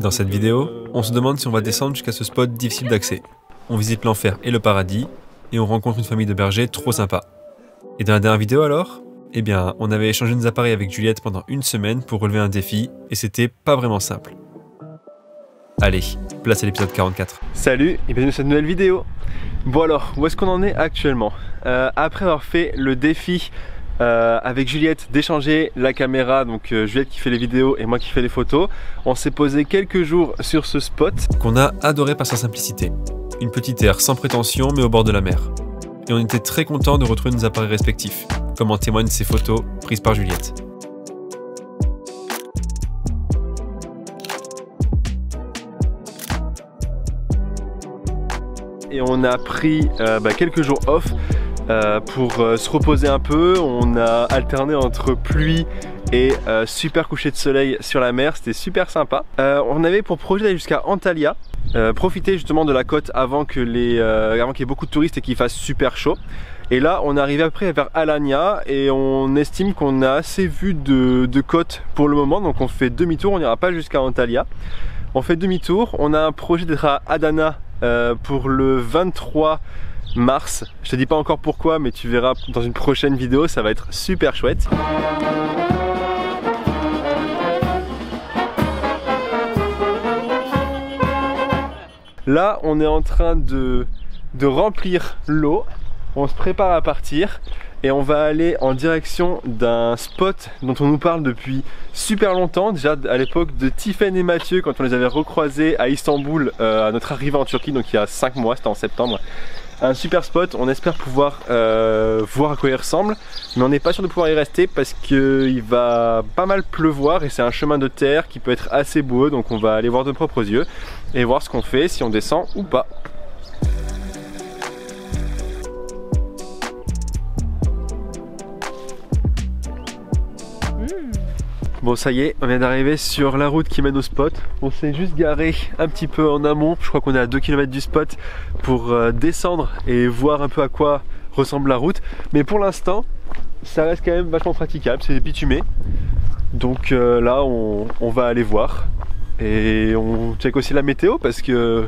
Dans cette vidéo, on se demande si on va descendre jusqu'à ce spot difficile d'accès. On visite l'enfer et le paradis, et on rencontre une famille de bergers trop sympa. Et dans la dernière vidéo alors, eh bien, on avait échangé nos appareils avec Juliette pendant une semaine pour relever un défi, et c'était pas vraiment simple. Allez, place à l'épisode 44. Salut et bienvenue dans cette nouvelle vidéo. Bon alors, où est-ce qu'on en est actuellement? Après avoir fait le défi avec Juliette d'échanger la caméra, donc Juliette qui fait les vidéos et moi qui fais les photos, on s'est posé quelques jours sur ce spot Qu'on a adoré par sa simplicité. Une petite aire sans prétention mais au bord de la mer. Et on était très contents de retrouver nos appareils respectifs, comme en témoignent ces photos prises par Juliette. et on a pris quelques jours off pour se reposer un peu. On a alterné entre pluie et super coucher de soleil sur la mer, c'était super sympa. On avait pour projet d'aller jusqu'à Antalya, profiter justement de la côte avant qu'il y ait beaucoup de touristes et qu'il fasse super chaud. Et là on est arrivé après vers Alanya et on estime qu'on a assez vu de côte pour le moment, donc on fait demi-tour, on n'ira pas jusqu'à Antalya. On fait demi-tour, on a un projet d'être à Adana pour le 23 mars. Je te dis pas encore pourquoi, mais tu verras dans une prochaine vidéo, ça va être super chouette. Là, on est en train de remplir l'eau. On se prépare à partir et on va aller en direction d'un spot dont on nous parle depuis super longtemps, déjà à l'époque de Tiffen et Mathieu quand on les avait recroisés à Istanbul à notre arrivée en Turquie, donc il y a 5 mois, c'était en septembre. Un super spot, on espère pouvoir voir à quoi il ressemble, mais on n'est pas sûr de pouvoir y rester parce qu'il va pas mal pleuvoir et c'est un chemin de terre qui peut être assez boueux, donc on va aller voir de propres yeux et voir ce qu'on fait, si on descend ou pas. Bon ça y est, on vient d'arriver sur la route qui mène au spot. On s'est juste garé un petit peu en amont, je crois qu'on est à 2 km du spot pour descendre et voir un peu à quoi ressemble la route. Mais pour l'instant, ça reste quand même vachement praticable, c'est bitumé. Donc là on va aller voir. Et on check aussi la météo parce que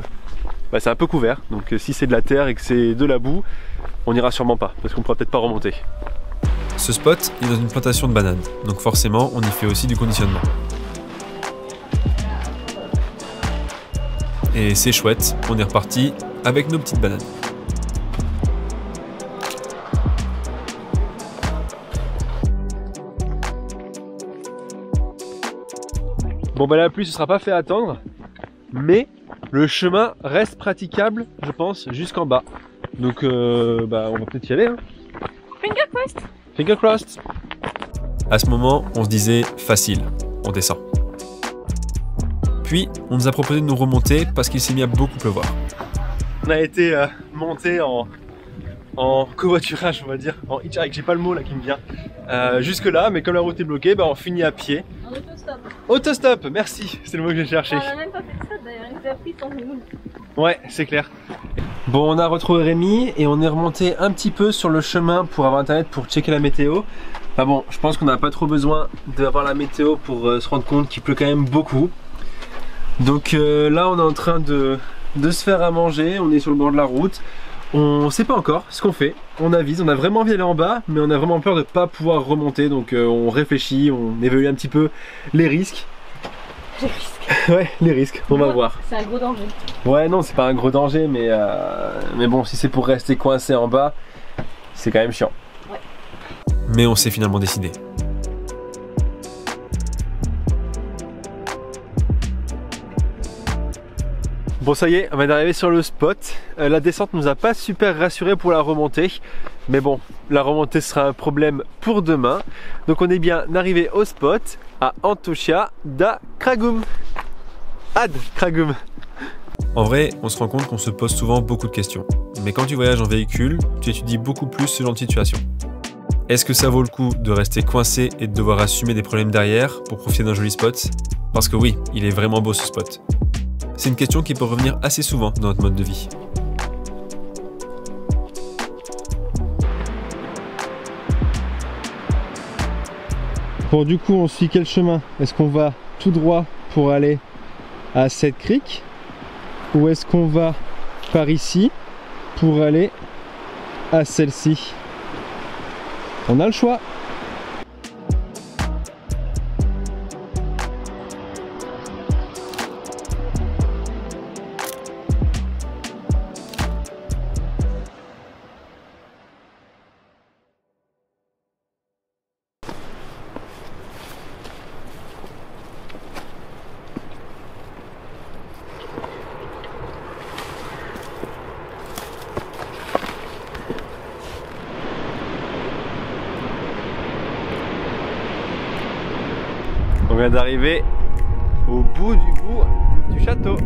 c'est un peu couvert. Donc si c'est de la terre et que c'est de la boue, on n'ira sûrement pas parce qu'on pourra peut-être pas remonter. Ce spot est dans une plantation de bananes, donc forcément on y fait aussi du conditionnement. Et c'est chouette, on est reparti avec nos petites bananes. Bon bah la pluie ce sera pas fait attendre, mais le chemin reste praticable je pense jusqu'en bas. Donc on va peut-être y aller hein. Finger crossed. Finger crossed. À ce moment, on se disait facile, on descend. Puis, on nous a proposé de nous remonter parce qu'il s'est mis à beaucoup pleuvoir. On a été monté en covoiturage, on va dire, en hitchhike, j'ai pas le mot là qui me vient. Jusque là, mais comme la route est bloquée, on finit à pied. En autostop. Autostop, merci, c'est le mot que j'ai cherché. On a même pas fait ça d'ailleurs, il nous a pris sans nous. Ouais, c'est clair. Bon, on a retrouvé Rémi et on est remonté un petit peu sur le chemin pour avoir internet pour checker la météo. Enfin bon, je pense qu'on n'a pas trop besoin d'avoir la météo pour se rendre compte qu'il pleut quand même beaucoup. Donc là, on est en train de se faire à manger, on est sur le bord de la route. On sait pas encore ce qu'on fait, on avise, on a vraiment envie d'aller en bas, mais on a vraiment peur de pas pouvoir remonter, donc on réfléchit, on évalue un petit peu les risques. Les risques. Ouais, les risques, on va voir. C'est un gros danger. Ouais, non, c'est pas un gros danger, mais bon, si c'est pour rester coincé en bas, c'est quand même chiant. Ouais. Mais on s'est finalement décidé. Bon ça y est, on vient d'arriver sur le spot. La descente nous a pas super rassuré pour la remontée. Mais bon, la remontée sera un problème pour demain. Donc on est bien arrivé au spot à Antalya da Kragum. Ad Kragum. En vrai, on se rend compte qu'on se pose souvent beaucoup de questions. Mais quand tu voyages en véhicule, tu étudies beaucoup plus ce genre de situation. Est-ce que ça vaut le coup de rester coincé et de devoir assumer des problèmes derrière pour profiter d'un joli spot? Parce que oui, il est vraiment beau ce spot. C'est une question qui peut revenir assez souvent dans notre mode de vie. Bon, du coup, on suit quel chemin? Est-ce qu'on va tout droit pour aller à cette crique ou est-ce qu'on va par ici pour aller à celle-ci? On a le choix. On vient d'arriver au bout du château.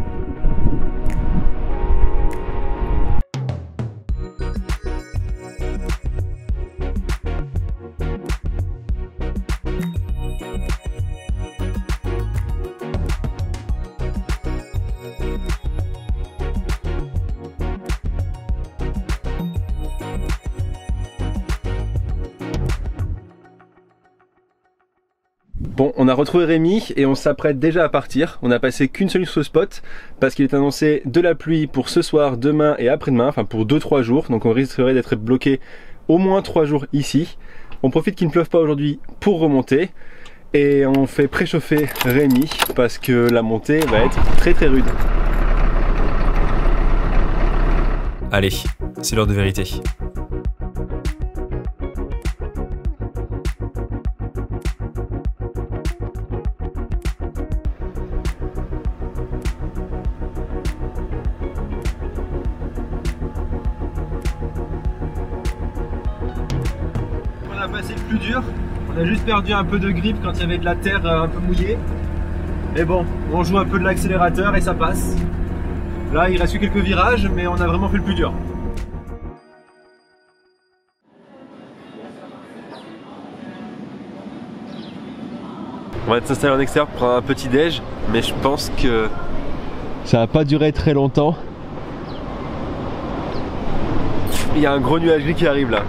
Bon, on a retrouvé Rémi et on s'apprête déjà à partir. On n'a passé qu'une seule nuit sur ce spot parce qu'il est annoncé de la pluie pour ce soir, demain et après-demain, enfin pour 2-3 jours. Donc on risquerait d'être bloqué au moins 3 jours ici. On profite qu'il ne pleuve pas aujourd'hui pour remonter et on fait préchauffer Rémi parce que la montée va être très rude. Allez, c'est l'heure de vérité. On a passé le plus dur, on a juste perdu un peu de grip quand il y avait de la terre un peu mouillée. Mais bon, on joue un peu de l'accélérateur et ça passe. Là il reste que quelques virages mais on a vraiment fait le plus dur. On va s'installer en extérieur pour prendre un petit déj, mais je pense que ça va pas durer très longtemps. Il y a un gros nuage gris qui arrive là.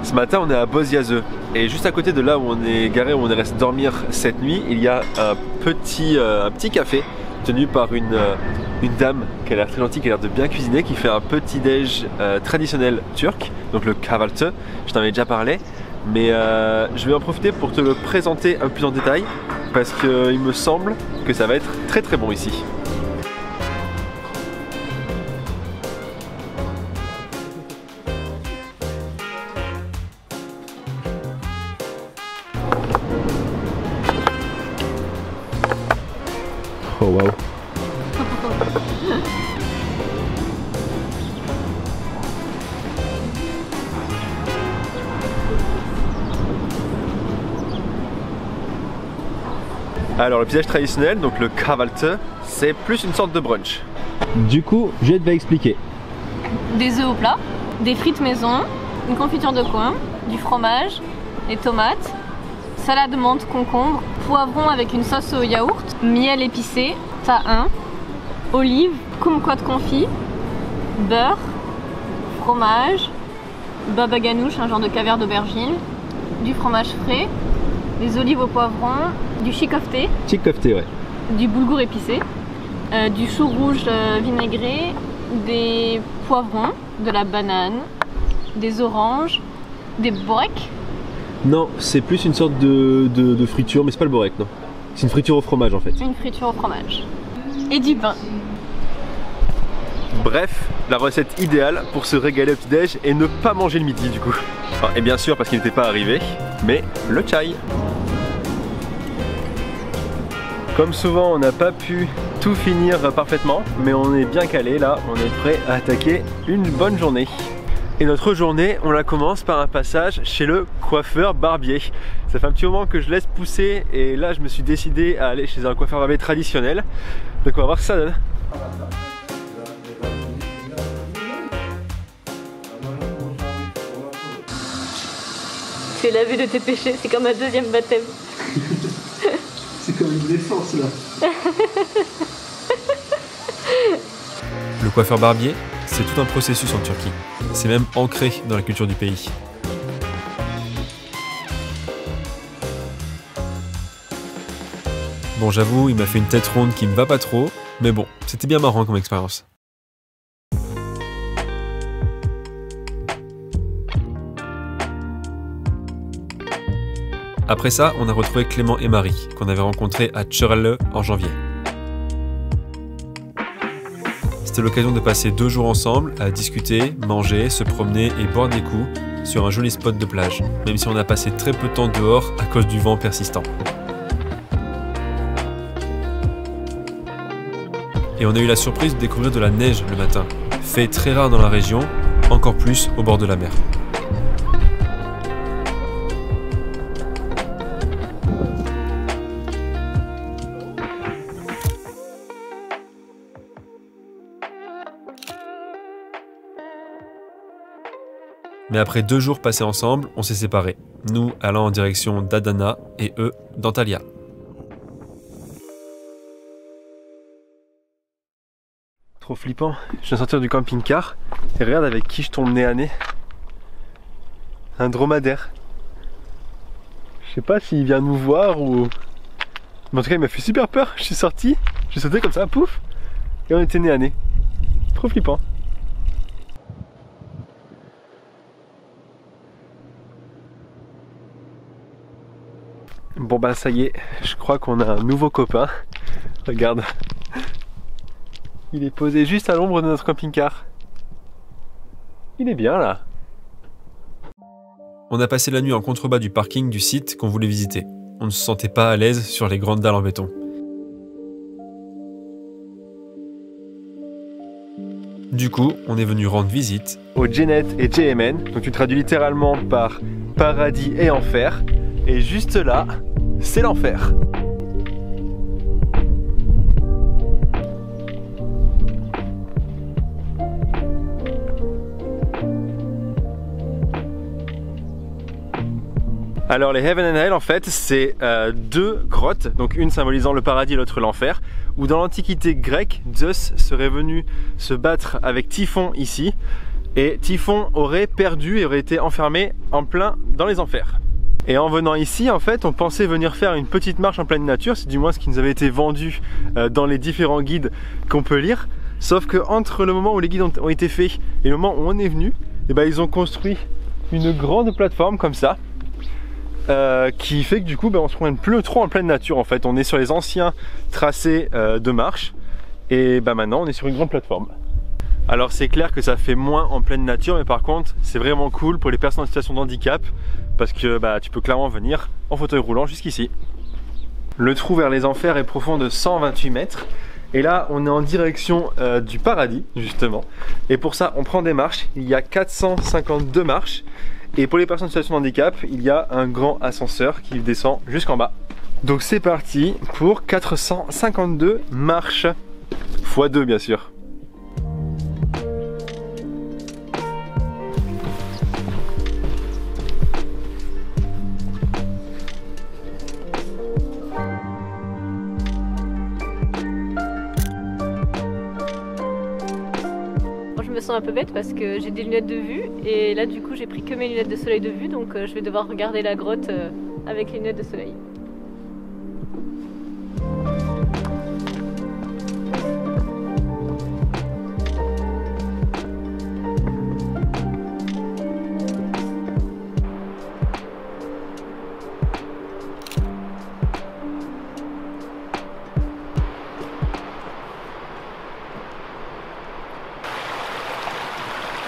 Ce matin on est à Boziazeux et juste à côté de là où on est garé, où on est resté dormir cette nuit, il y a un petit café tenu par une dame qui a l'air très gentille, qui a l'air de bien cuisiner, qui fait un petit déj traditionnel turc, donc le kahvaltı. Je t'en avais déjà parlé, mais je vais en profiter pour te le présenter un peu plus en détail parce qu'il me semble que ça va être très bon ici. Oh wow. Alors le piège traditionnel, donc le kahvaltı, c'est plus une sorte de brunch. Du coup, je vais te expliquer. Des œufs au plat, des frites maison, une confiture de coin, du fromage, des tomates, salade menthe concombre, poivron avec une sauce au yaourt, miel épicé, tahin, olives, kumquat confit, beurre, fromage, baba ganoush, un genre de caviar d'aubergine, du fromage frais, des olives au poivron, du chikofté, Ouais. du boulgour épicé, du chou rouge vinaigré, des poivrons, de la banane, des oranges, des boreks. Non, c'est plus une sorte de friture, mais c'est pas le borek, non. C'est une friture au fromage en fait. Une friture au fromage. Et du pain. Bref, la recette idéale pour se régaler au petit-déj et ne pas manger le midi du coup. Enfin, et bien sûr parce qu'il n'était pas arrivé, mais le chai. Comme souvent, on n'a pas pu tout finir parfaitement, mais on est bien calé là, on est prêt à attaquer une bonne journée. Et notre journée, on la commence par un passage chez le coiffeur barbier. Ça fait un petit moment que je laisse pousser et là je me suis décidé à aller chez un coiffeur barbier traditionnel. Donc on va voir ce que ça donne. Tu es lavé de tes péchés, c'est comme un deuxième baptême. C'est comme une défense là. Le coiffeur barbier, c'est tout un processus en Turquie. C'est même ancré dans la culture du pays. Bon, j'avoue, il m'a fait une tête ronde qui me va pas trop, mais bon, c'était bien marrant comme expérience. Après ça, on a retrouvé Clément et Marie, qu'on avait rencontrés à Tjörle en janvier. C'était l'occasion de passer 2 jours ensemble à discuter, manger, se promener et boire des coups sur un joli spot de plage, même si on a passé très peu de temps dehors à cause du vent persistant. Et on a eu la surprise de découvrir de la neige le matin, fait très rare dans la région, encore plus au bord de la mer. Mais après 2 jours passés ensemble, on s'est séparés, nous allant en direction d'Adana et eux d'Antalya. Trop flippant, je viens de sortir du camping-car et regarde avec qui je tombe nez à nez. Un dromadaire. Je sais pas s'il vient nous voir ou... Mais en tout cas il m'a fait super peur, je suis sorti, j'ai sauté comme ça, pouf, et on était nez à nez. Trop flippant. Bon bah ça y est, je crois qu'on a un nouveau copain. Regarde. Il est posé juste à l'ombre de notre camping-car. Il est bien là. On a passé la nuit en contrebas du parking du site qu'on voulait visiter. On ne se sentait pas à l'aise sur les grandes dalles en béton. Du coup, on est venu rendre visite au Djennet et Djemen, donc tu traduis littéralement par paradis et enfer. Et juste là, c'est l'enfer. Alors les Heaven and Hell en fait c'est 2 grottes, donc une symbolisant le paradis et l'autre l'enfer, où dans l'antiquité grecque, Zeus serait venu se battre avec Typhon ici, et Typhon aurait perdu et aurait été enfermé en plein dans les enfers. Et en venant ici, en fait, on pensait venir faire une petite marche en pleine nature, c'est du moins ce qui nous avait été vendu dans les différents guides qu'on peut lire. Sauf que entre le moment où les guides ont été faits et le moment où on est venu, eh ben, ils ont construit une grande plateforme comme ça, qui fait que du coup, on se promène plus trop en pleine nature. En fait, on est sur les anciens tracés de marche, et maintenant on est sur une grande plateforme. Alors c'est clair que ça fait moins en pleine nature, mais par contre, c'est vraiment cool pour les personnes en situation de handicap. Parce que tu peux clairement venir en fauteuil roulant jusqu'ici. Le trou vers les enfers est profond de 128 mètres. Et là, on est en direction du paradis, justement. Et pour ça, on prend des marches. Il y a 452 marches. Et pour les personnes en situation de handicap, il y a un grand ascenseur qui descend jusqu'en bas. Donc c'est parti pour 452 marches. X 2 bien sûr. Je me sens un peu bête parce que j'ai des lunettes de vue et là du coup j'ai pris que mes lunettes de soleil de vue, donc je vais devoir regarder la grotte avec les lunettes de soleil.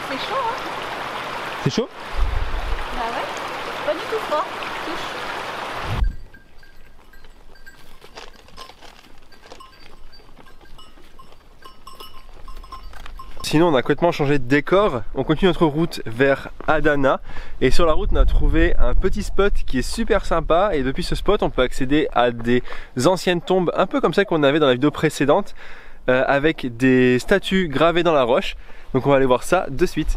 C'est chaud, hein? C'est chaud? Bah ouais, pas du tout froid. Touche. Sinon on a complètement changé de décor, on continue notre route vers Adana et sur la route on a trouvé un petit spot qui est super sympa, et depuis ce spot on peut accéder à des anciennes tombes un peu comme celles qu'on avait dans la vidéo précédente, avec des statues gravées dans la roche. Donc on va aller voir ça de suite.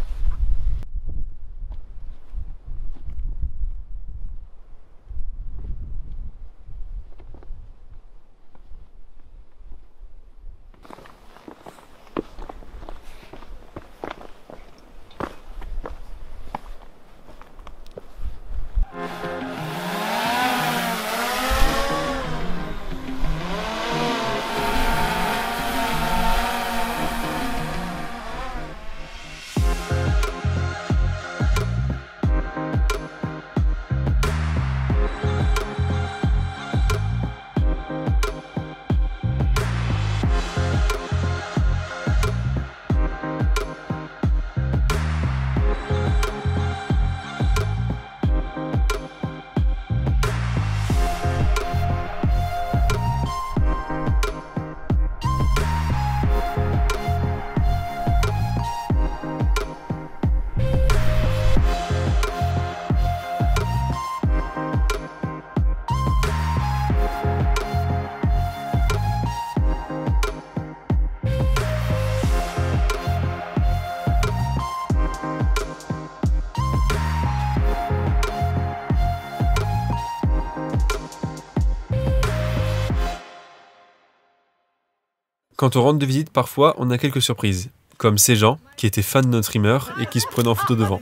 Quand on rentre de visite, parfois, on a quelques surprises, comme ces gens qui étaient fans de notre streamer et qui se prenaient en photo devant.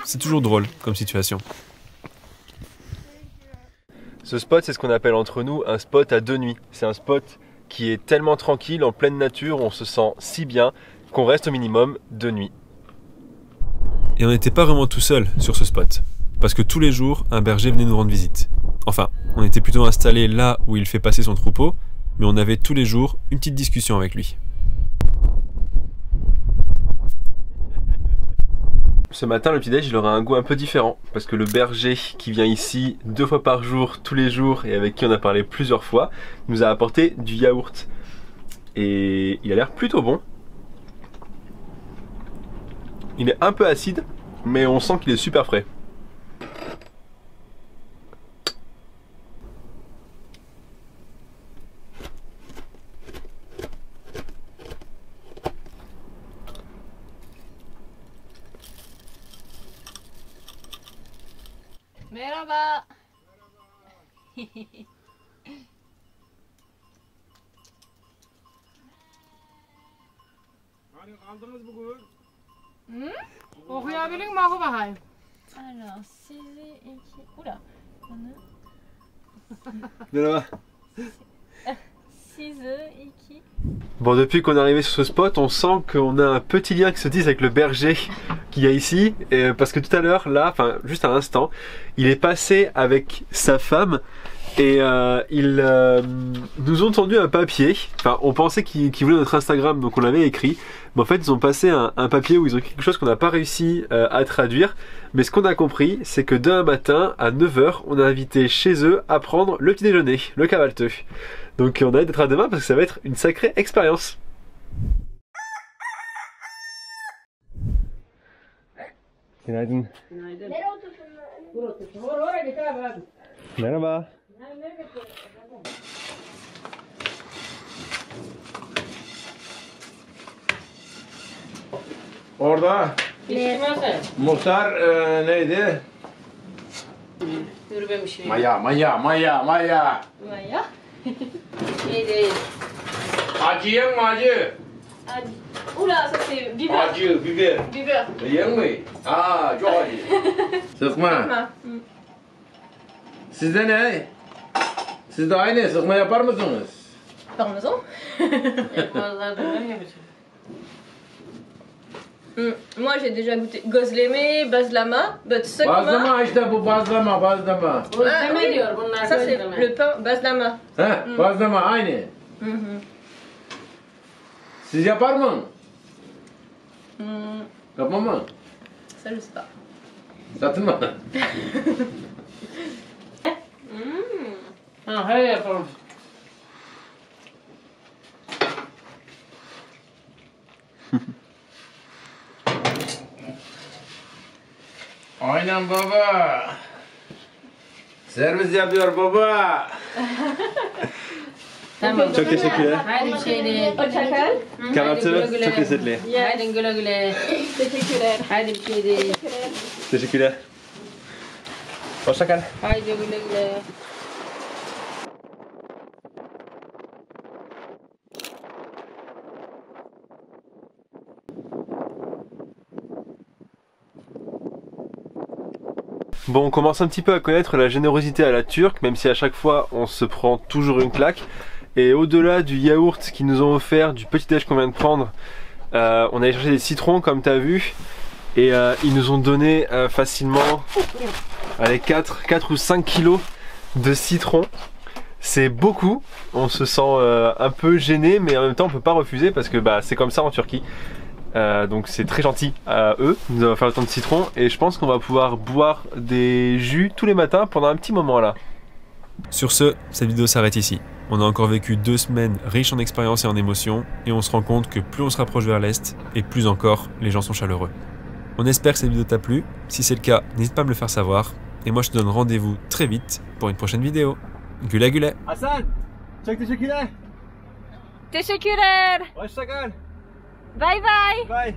C'est toujours drôle comme situation. Ce spot, c'est ce qu'on appelle entre nous un spot à 2 nuits. C'est un spot qui est tellement tranquille, en pleine nature, on se sent si bien qu'on reste au minimum 2 nuits. Et on n'était pas vraiment tout seul sur ce spot, parce que tous les jours, un berger venait nous rendre visite. Enfin, on était plutôt installé là où il fait passer son troupeau, mais on avait tous les jours une petite discussion avec lui. Ce matin, le petit-déj, il aura un goût un peu différent parce que le berger qui vient ici 2 fois par jour, tous les jours, et avec qui on a parlé plusieurs fois, nous a apporté du yaourt. Et il a l'air plutôt bon. Il est un peu acide, mais on sent qu'il est super frais. Merhaba. Okuyabilir mi oku bakayım? Alors, 6 et 2. Oula. 6 et 2. Bon, depuis qu'on est arrivé sur ce spot, on sent qu'on a un petit lien qui se tisse avec le berger qu'il y a ici. Parce que tout à l'heure, là, enfin juste à l'instant, il est passé avec sa femme et ils nous ont tendu un papier. Enfin, on pensait qu'ils voulaient notre Instagram, donc on l'avait écrit. Mais en fait, ils ont passé un papier où ils ont écrit quelque chose qu'on n'a pas réussi à traduire. Mais ce qu'on a compris, c'est que demain matin, à 9 h, on est invité chez eux à prendre le petit déjeuner, le cavalteux. Donc on a hâte d'être à demain parce que ça va être une sacrée expérience. Günaydın. Günaydın. Buraya otursun. Oraya git abi. Merhaba. Orada İstemezsen. muhtar neydi? Dur ben bir şey. Maya. Maya. İyi değil. Acı yiyen mi acı? Oula, ça c'est biber. Acı, biber. Biber. Yiyen mi? Aa, çok acı. Sıkma. Sizde ne? Siz de aynı sıkma yapar mısınız? Parmesan. Yapmazlar da ben yapacağım. Moi j'ai déjà goûté gozleme, bazlama, but sökma. Bazlama işte bu bazlama. Özleme diyor bunlar. Ça c'est özleme. le pain bazlama. He, bazlama aynı. Siz yapar mı? Yapma mı? Ça je sais pas. Satın mı? Ha, he yapalım. Aynen baba. Servis yapıyor baba. Tamam. Çok teşekkürler. Haydi bir şey de. Hoşçakal. Kahvaltı çok lezzetli. Haydi güle güle. Teşekkürler. Haydi bir şey de. Teşekkürler. Hoşça kal. Haydi güle güle. Bon, on commence un petit peu à connaître la générosité à la turque, même si à chaque fois on se prend toujours une claque. Et au-delà du yaourt qu'ils nous ont offert, du petit déj qu'on vient de prendre, on allait chercher des citrons comme tu as vu. Et ils nous ont donné facilement allez, 4 ou 5 kilos de citrons. C'est beaucoup, on se sent un peu gêné, mais en même temps on peut pas refuser parce que bah, c'est comme ça en Turquie. Donc c'est très gentil à eux de nous avoir fait autant de citron et je pense qu'on va pouvoir boire des jus tous les matins pendant un petit moment là. Sur ce, cette vidéo s'arrête ici. On a encore vécu 2 semaines riches en expériences et en émotions, et on se rend compte que plus on se rapproche vers l'Est, et plus encore les gens sont chaleureux. On espère que cette vidéo t'a plu, si c'est le cas, n'hésite pas à me le faire savoir, et moi je te donne rendez-vous très vite pour une prochaine vidéo. Güle güle. Hasan, çok teşekkürler. Teşekkürler. Hoşça kal. Bye bye. Bye.